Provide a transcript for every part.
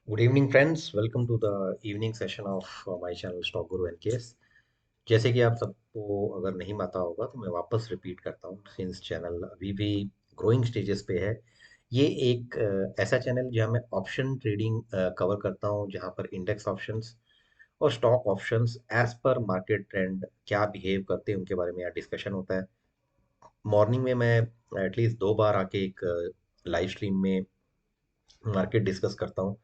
Good evening friends, welcome to the evening session of my channel stock guru NKS. जैसे कि आप सबको अगर नहीं पता होगा तो मैं वापस रिपीट करता हूँ, सिंस चैनल अभी भी ग्रोइंग स्टेजेस पे है। ये एक ऐसा चैनल जहाँ मैं ऑप्शन ट्रेडिंग कवर करता हूँ, जहाँ पर इंडेक्स ऑप्शंस और stock options as per market trend क्या बिहेव करते हैं उनके बारे में यहाँ डिस्कशन होता है। मॉर्निंग में मैं एटलीस्ट 2 बार आके एक लाइव स्ट्रीम में मार्केट डिस्कस करता हूँ।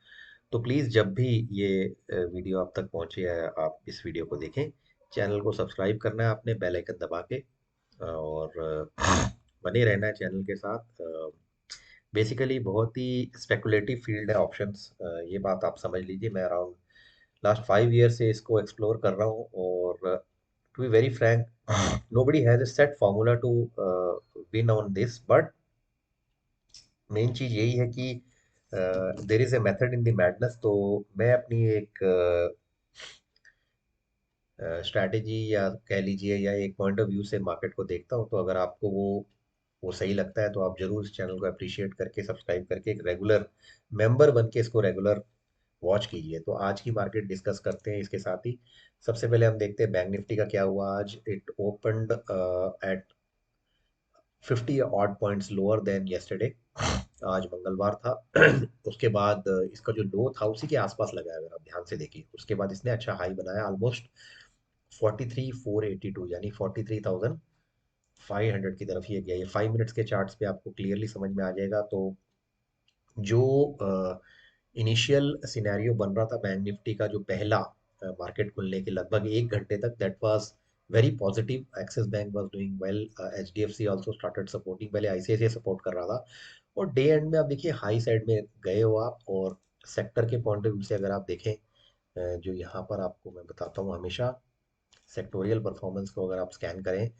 तो प्लीज़ जब भी ये वीडियो आप तक पहुँचे है, आप इस वीडियो को देखें। चैनल को सब्सक्राइब करना है आपने, बेल आइकन दबा के, और बने रहना है चैनल के साथ। बेसिकली बहुत ही स्पेकुलेटिव फील्ड है ऑप्शंस, ये बात आप समझ लीजिए। मैं अराउंड लास्ट 5 ईयर से इसको एक्सप्लोर कर रहा हूँ, और to be very frank, nobody has a set formula to win on this, but main चीज यही है कि there is a method in the madness. तो मैं अपनी एक स्ट्रैटेजी या कह लीजिए, या एक पॉइंट ऑफ व्यू से मार्केट को देखता हूँ। तो अगर आपको वो सही लगता है तो आप जरूर इस चैनल को अप्रिशिएट करके, सब्सक्राइब करके, एक रेगुलर मेंबर बन के इसको रेगुलर वॉच कीजिए। तो आज की मार्केट डिस्कस करते हैं। इसके साथ ही सबसे पहले हम देखते हैं बैंक निफ्टी का क्या हुआ आज। It opened at 50 odd points lower than yesterday. आज मंगलवार था। उसके बाद इसका जो लो था उसी के आसपास लगा है, अगर आप ध्यान से देखिए। उसके बाद इसने अच्छा हाई बनाया, ऑलमोस्ट 43,482, यानी 43,500 की तरफ ये गया। ये 5 मिनट्स के चार्ट्स पे आपको क्लियरली समझ में आ जाएगा। तो जो इनिशियल सिनेरियो बन रहा था बैंक निफ्टी का, जो पहला मार्केट खुलने के लगभग 1 घंटे तक, that was very positive. Axis bank was doing well, HDFC also started supporting. पहले आईसीआईसीआई सपोर्ट कर रहा था, और डे एंड में आप देखिए हाई साइड में गए हो आप। और सेक्टर के पॉइंट ऑफ व्यू से अगर आप देखें, जो यहाँ पर आपको मैं बताता हूँ हमेशा, सेक्टोरियल परफॉर्मेंस को अगर आप स्कैन करें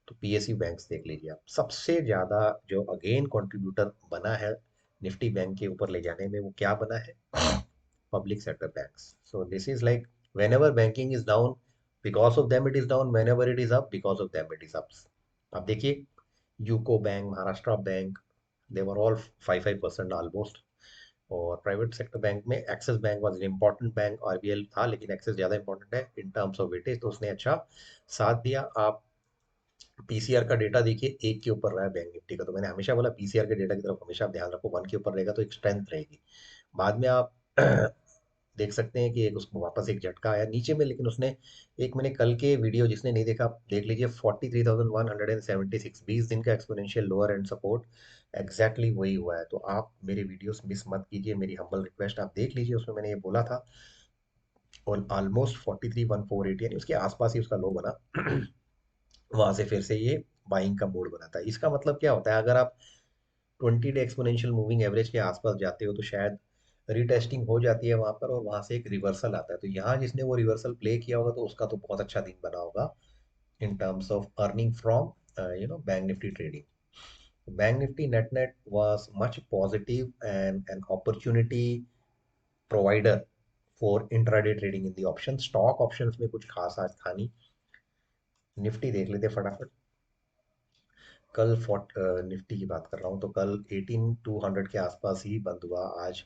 तो पीएसयू बैंक्स देख लीजिए आप। सबसे ज़्यादा जो अगेन कंट्रीब्यूटर बना है निफ्टी बैंक के ऊपर ले जाने में, वो क्या बना है? Public sector banks. So this is like, when ever banking is down, because of them it is down, when ever it is up, because of them it is up. आप देखिए, UCO bank, Maharashtra bank, they were all 5-5% almost. और private sector bank में axis bank was an important bank, RBL था, लेकिन axis ज़्यादा important है इन terms of weightage, तो उसने अच्छा साथ दिया। आप पीसीआर का डेटा देखिए, 1 के ऊपर रहा है बैंक निफ्टी का। तो मैंने हमेशा बोला पीसीआर के डेटा की तरफ हमेशा आप ध्यान रखो, 1 के ऊपर रहेगा तो एक स्ट्रेंथ रहेगी। बाद में आप देख सकते हैं कि एक उसको वापस एक झटका आया नीचे में, लेकिन उसने एक, मैंने कल के वीडियो जिसने नहीं देखा आप देख लीजिए, 43,176, 20 दिन का exponential lower end support, exactly वही हुआ है। तो आप मेरे वीडियोस मिस मत कीजिए, मेरी हम्बल रिक्वेस्ट, आप देख लीजिए, उसमें मैंने ये बोला था। और ऑलमोस्ट 43,148, यानी उसके आसपास ही उसका लो बना। वहां से फिर से ये बाइंग का मोड बनाता है। इसका मतलब क्या होता है? अगर आप 20 डे एक्सपोनेंशियल मूविंग एवरेज के आसपास जाते हो तो शायद रीटेस्टिंग हो जाती है वहां पर, और वहां से एक रिवर्सल आता है। तो यहाँ जिसने वो रिवर्सल प्ले किया होगा तो उसका तो बहुत अच्छा दिन बना होगा इन terms of earning from bank Nifty trading. Bank Nifty net net was much positive and an opportunity provider for intraday trading in the option. Stock options में कुछ खास आज था नहीं। निफ्टी देख लेते फटाफट। कल निफ्टी की बात कर रहा हूँ, तो कल 18,200 के आसपास ही बंद हुआ आज।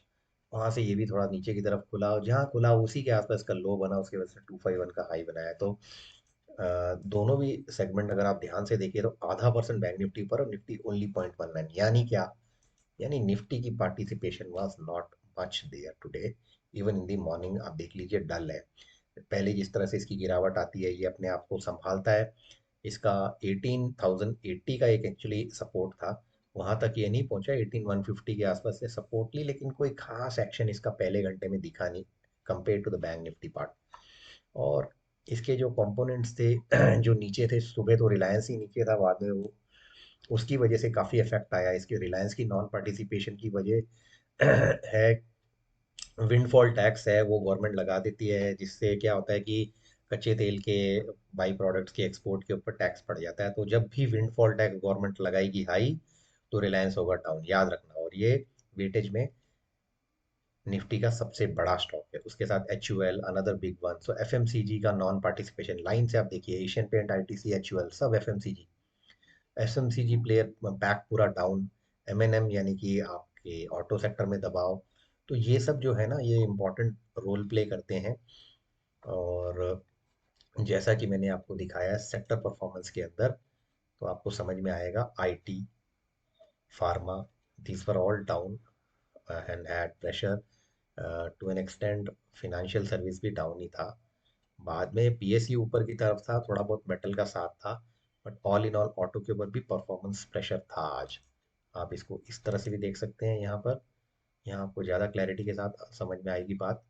वहां से ये भी थोड़ा नीचे की तरफ खुला, और जहाँ खुला उसी के आसपास का लो बना, उसकी वजह से 251 का हाई बनाया। तो दोनों भी सेगमेंट अगर आप ध्यान से देखिए तो ½ % बैंक निफ्टी पर, और निफ्टी ओनली 0.19। यानी क्या? यानी निफ्टी की participation was not much there today. Even in the morning आप देख लीजिए, डल है। पहले जिस तरह से इसकी गिरावट आती है, ये अपने आप को संभालता है। इसका 18,080 का एक एक्चुअली सपोर्ट था, वहां तक ये नहीं पहुंचा। 18,150 के आसपास से सपोर्ट ली, लेकिन कोई खास एक्शन इसका पहले घंटे में दिखा नहीं, compare to the bank Nifty part. और इसके जो कंपोनेंट्स थे जो नीचे थे, सुबह तो रिलायंस ही नीचे था, बाद में वो उसकी वजह से काफ़ी इफेक्ट आया। इसके रिलायंस की नॉन पार्टिसिपेशन की वजह है, विंडफॉल टैक्स है, वो गवर्नमेंट लगा देती है, जिससे क्या होता है कि कच्चे तेल के बाई प्रोडक्ट्स के एक्सपोर्ट के ऊपर टैक्स पड़ जाता है। तो जब भी विंडफॉल टैक्स गवर्नमेंट लगाएगी हाई, तो रिलायंस होगा डाउन, याद रखना। और ये वेटेज में निफ्टी का सबसे बड़ा स्टॉक है। उसके साथ H U L, another big one. So FMCG का नॉन पार्टिसिपेशन लाइन से आप देखिए, Asian paint, ITC, H U L, सब एफएमसीजी। एफएमसीजी प्लेयर बैक पूरा डाउन। एमएनएम यानी कि आपके ऑटो सेक्टर में दबाव, तो ये सब जो है ना, ये इम्पोर्टेंट रोल प्ले करते हैं। और जैसा कि मैंने आपको दिखाया सेक्टर परफॉर्मेंस के अंदर, तो आपको समझ में आएगा IT, pharma, these were all down and had pressure to an extent. Financial service भी डाउन ही था। बाद में पीएसयू ऊपर की तरफ था, थोड़ा बहुत मेटल का साथ था, but all in all auto के ऊपर भी परफॉर्मेंस प्रेशर था आज। आप इसको इस तरह से भी देख सकते हैं यहाँ पर। यहाँ आपको ज़्यादा क्लैरिटी के साथ समझ में आएगी बात।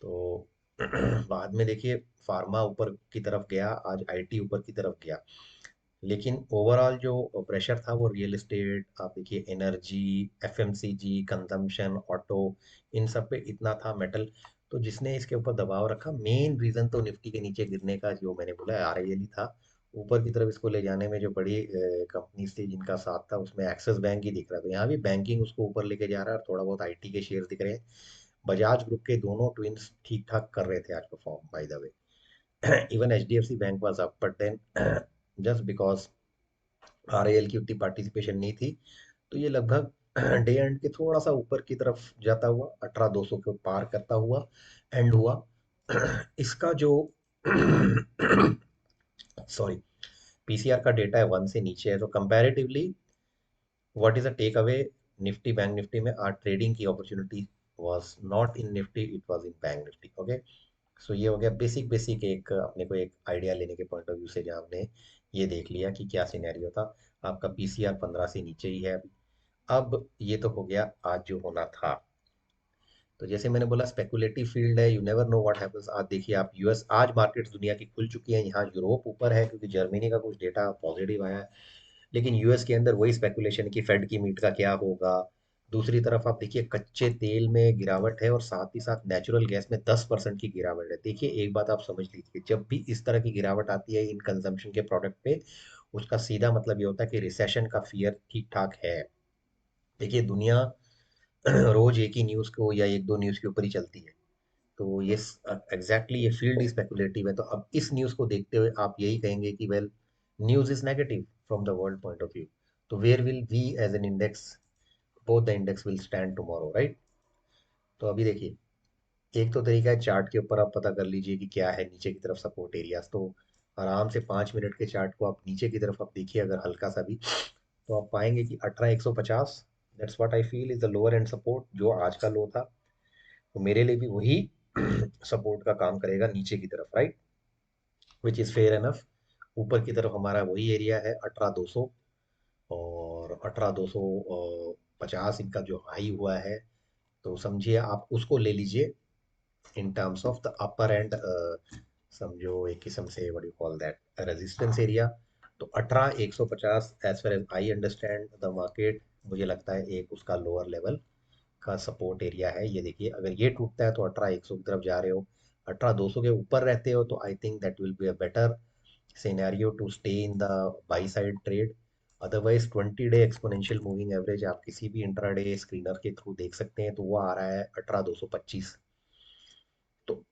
तो बाद में देखिए फार्मा ऊपर की तरफ गया, आज आईटी ऊपर की तरफ गया। लेकिन ओवरऑल जो प्रेशर था वो रियल एस्टेट, आप देखिए एनर्जी, एफएमसीजी, कंजम्पशन, ऑटो, इन सब पे इतना था। मेटल, तो जिसने इसके ऊपर दबाव रखा, मेन रीजन तो निफ्टी के नीचे गिरने का जो मैंने बोला आरआईएल ही था। ऊपर की तरफ इसको ले जाने में जो बड़ी कंपनीज थी जिनका साथ था, उसमें एक्सिस बैंक ही दिख रहा था। यहाँ भी बैंकिंग उसको ऊपर लेके जा रहा है, और थोड़ा बहुत आईटी के शेयर दिख रहे हैं। बजाज ग्रुप के दोनों ट्विंस ठीक ठाक कर रहे थे आज perform, by the way. Even HDFC bank was up, but then just because RAL की उतनी पार्टिसिपेशन नहीं थी, तो ये लगभग डे एंड के थोड़ा सा ऊपर की तरफ जाता हुआ 18,200 को पार करता हुआ एंड हुआ। इसका जो सॉरी, पीसीआर का डेटा है 1 से नीचे है, तो comparatively what is a take away? Nifty, bank Nifty में आज ट्रेडिंग की opportunity was not in Nifty, it was in bank Nifty. Okay, so ये हो गया बेसिक बेसिक एक अपने को एक आइडिया लेने के पॉइंट ऑफ व्यू से, जहाँ हमने ये देख लिया कि क्या सिनेरियो था। आपका पीसीआर 15 से नीचे ही है अभी। अब ये तो हो गया आज जो होना था। तो जैसे मैंने बोला स्पेकुलेटिव फील्ड है, you never know what happens. आज देखिए आप यूएस, आज मार्केट्स दुनिया की खुल चुकी हैं। यहाँ यूरोप ऊपर है क्योंकि जर्मनी का कुछ डेटा पॉजिटिव आया है, लेकिन यूएस के अंदर वही स्पेकुलेशन कि फेड की मीट का क्या होगा। दूसरी तरफ आप देखिए कच्चे तेल में गिरावट है, और साथ ही साथ नेचुरल गैस में 10% की गिरावट है। देखिए एक बात आप समझ लीजिए, जब भी इस तरह की गिरावट आती है इन कंजम्पशन के प्रोडक्ट पे, उसका सीधा मतलब ये होता है कि रिसेशन का फियर ठीक ठाक है। देखिए दुनिया रोज एक ही न्यूज़ को या एक दो न्यूज़ के ऊपर ही चलती है। तो ये एग्जैक्टली ये फील्ड स्पेकुलेटिव है। तो अब इस न्यूज़ को देखते हुए आप यही कहेंगे कि well, news is negative from the world point of view, तो where will we as an index, both the index will stand tomorrow, right? तो अभी देखिए, एक तो तरीका है चार्ट के ऊपर आप पता कर लीजिए कि क्या है नीचे की तरफ सपोर्ट एरियाज। तो आराम से 5 मिनट के चार्ट को आप नीचे की तरफ आप देखिए अगर हल्का सा भी, तो आप पाएंगे कि 18,150, that's what I feel is the lower end support, जो आज का लो था। तो मेरे लिए भी वही सपोर्ट का काम करेगा नीचे की तरफ, right? Which is fair enough. ऊपर की तरफ हमारा वही एरिया है 18,200, और 18,250 इनका जो हाई हुआ है। तो समझिए आप उसको ले लीजिए in terms of the upper end, समझो एक किस्म से what you call that resistance area. तो 18,150 as far as I understand the market, मुझे लगता है एक उसका लोअर लेवल का सपोर्ट एरिया है। ये देखिए अगर ये टूटता है तो 18,100 की तरफ जा रहे हो, 18,200 के ऊपर रहते हो, तो I think that will be a better scenario to stay in the buy side trade. Otherwise 20 day exponential moving average आप किसी भी इंट्राडे स्क्रीनर के थ्रू देख सकते हैं, तो वो आ रहा है 18,225। तो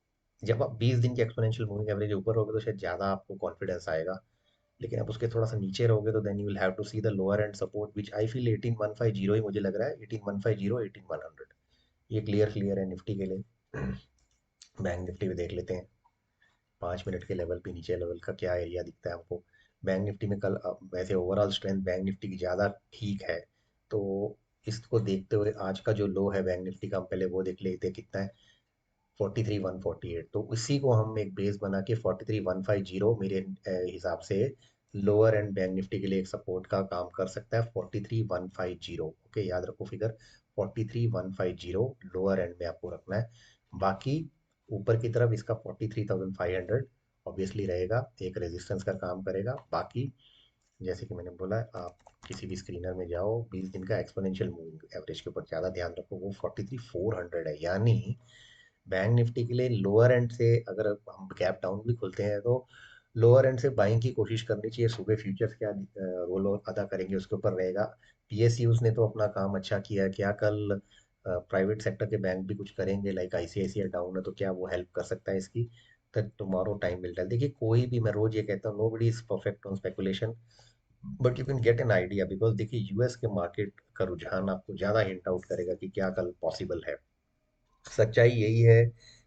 जब आप 20 दिन के एक्सपोनेंशियल मूविंग एवरेज ऊपर होगे तो शायद ज़्यादा आपको कॉन्फिडेंस आएगा। लेकिन आप उसके थोड़ा सा नीचे रहोगे तो then you will have to see the lower end support, which I feel 18,150 ही मुझे लग रहा है, 18,150, 18,100। ये क्लियर क्लियर है निफ्टी के लिए। बैंक निफ्टी भी देख लेते हैं 5 मिनट के लेवल पे नीचे लेवल का क्या एरिया दिखता है हमको। बैंक निफ्टी में कल वैसे ओवरऑल स्ट्रेंथ बैंक निफ्टी की ज़्यादा ठीक है। तो इसको देखते हुए आज का जो लो है बैंक निफ्टी का, हम पहले वो देख लेते हैं कितना है। 43,148, तो इसी को हम एक बेस बना के 43,150 मेरे हिसाब से लोअर एंड बैंक निफ्टी के लिए एक सपोर्ट का काम कर सकता है। 43,150, ओके, याद रखो फिगर 43,150 लोअर एंड में आपको रखना है। बाकी ऊपर की तरफ इसका 43,500 ऑब्वियसली रहेगा, एक रेजिस्टेंस का काम करेगा। बाकी जैसे कि मैंने बोला, आप किसी भी स्क्रीनर में जाओ, 20 दिन का एक्सपोनेंशियल मूविंग एवरेज के ऊपर ज़्यादा ध्यान रखो, वो 43,400 है। यानी बैंक निफ्टी के लिए लोअर एंड से अगर हम गैप डाउन भी खुलते हैं, तो लोअर एंड से बाइंग की कोशिश करनी चाहिए। सुबह फ्यूचर्स क्या रोल अदा करेंगे उसके ऊपर रहेगा। पीएसयूज ने तो अपना काम अच्छा किया है, क्या कल प्राइवेट सेक्टर के बैंक भी कुछ करेंगे? लाइक आईसीआईसीआई डाउन है, तो क्या वो हेल्प कर सकता है इसकी? तक टुमारो टाइम मिलता है। देखिए कोई भी, मैं रोज ये कहता हूँ, nobody is perfect on speculation, but you can get an idea. Because देखिए यूएस के मार्केट का रुझान आपको ज़्यादा हिंट आउट करेगा कि क्या कल पॉसिबल है। सच्चाई यही है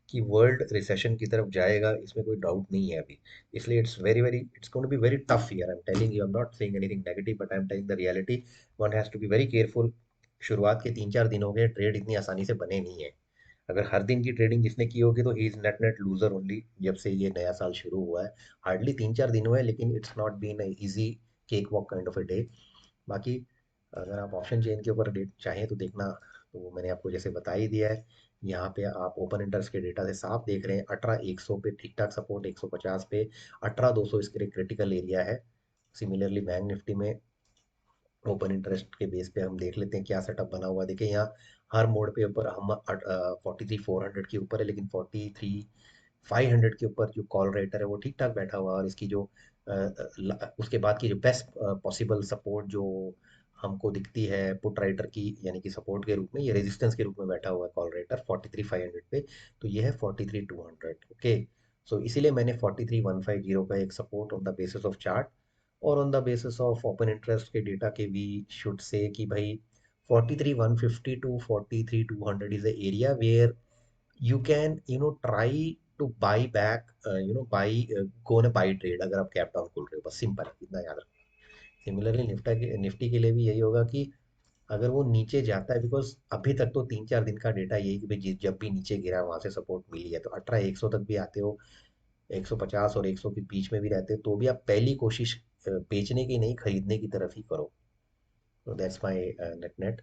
कि वर्ल्ड रिसेशन की तरफ जाएगा, इसमें कोई डाउट नहीं है अभी। इसलिए it's very very it's going to be very tough year. I am telling you, I am not saying anything negative, but I am telling the reality. One has to be very careful. शुरुआत के 3-4 दिन हो गए, trade इतनी आसानी से बने नहीं है। अगर हर दिन की ट्रेडिंग जिसने की होगी तो he is net net loser only. जब से ये नया साल शुरू हुआ है, हार्डली 3-4 दिन हुए हैं, लेकिन it's not been easy cake walk kind of a day. बाकी अगर आप ऑप्शन चेन के ऊपर डेट चाहें तो देखना, तो वो मैंने आपको जैसे बता ही दिया है। यहाँ पे आप ओपन इंटरेस्ट के डेटा से साफ देख रहे हैं, 18,100 पे ठीक ठाक सपोर्ट, 150 पे 18,200 इसके लिए क्रिटिकल एरिया है। सिमिलरली बैंक निफ्टी में ओपन इंटरेस्ट के बेस पे हम देख लेते हैं क्या सेटअप बना हुआ है। देखिए यहाँ हर मोड पे ऊपर हम 43,400 के ऊपर है, लेकिन 43,500 के ऊपर जो कॉल रेटर है वो ठीक ठाक बैठा हुआ है। और इसकी जो उसके बाद की जो बेस्ट पॉसिबल सपोर्ट जो हमको दिखती है पुट राइटर की, यानी कि सपोर्ट के रूप में, ये रेजिस्टेंस के रूप में बैठा हुआ है कॉल रेटर 43,500 पे। तो ये है 43,200। ओके, सो इसीलिए मैंने 43,150 का एक support on the basis of chart और on the basis of open interest के डेटा के वी शुड से कि भाई 43,150 to 43,200 is the area where you can try to buy back, go on a buy trade अगर आप cap down खोल रहे हो, बस सिंपल है, इतना याद रखना। सिमिलरली निफ्टी के लिए भी यही होगा कि अगर वो नीचे जाता है, बिकॉज अभी तक तो 3-4 दिन का डेटा यही कि भाई जब भी नीचे गिरा वहां से सपोर्ट मिली है, तो 18,100 तक भी आते हो, 150 और 100 के बीच में भी रहते हैं, तो भी आप पहली कोशिश बेचने की नहीं, खरीदने की तरफ ही करो। तो दैट्स माय नेट नेट।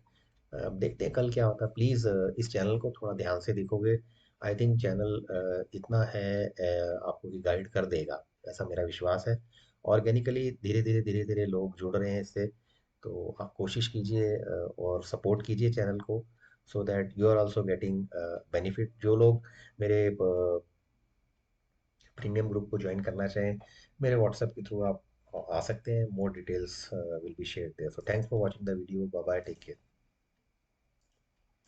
अब देखते हैं कल क्या होता है। प्लीज़ इस चैनल को थोड़ा ध्यान से देखोगे, आई थिंक चैनल इतना है आपको कि गाइड कर देगा, ऐसा मेरा विश्वास है। ऑर्गेनिकली धीरे धीरे लोग जुड़ रहे हैं इससे। तो आप कोशिश कीजिए और सपोर्ट कीजिए चैनल को, so that you are also getting benefit. जो लोग मेरे प्रीमियम ग्रुप को ज्वाइन करना चाहें, मेरे व्हाट्सएप के थ्रू आप आ सकते हैं। More details will be share there. So thanks for watching the video, bye bye, take care.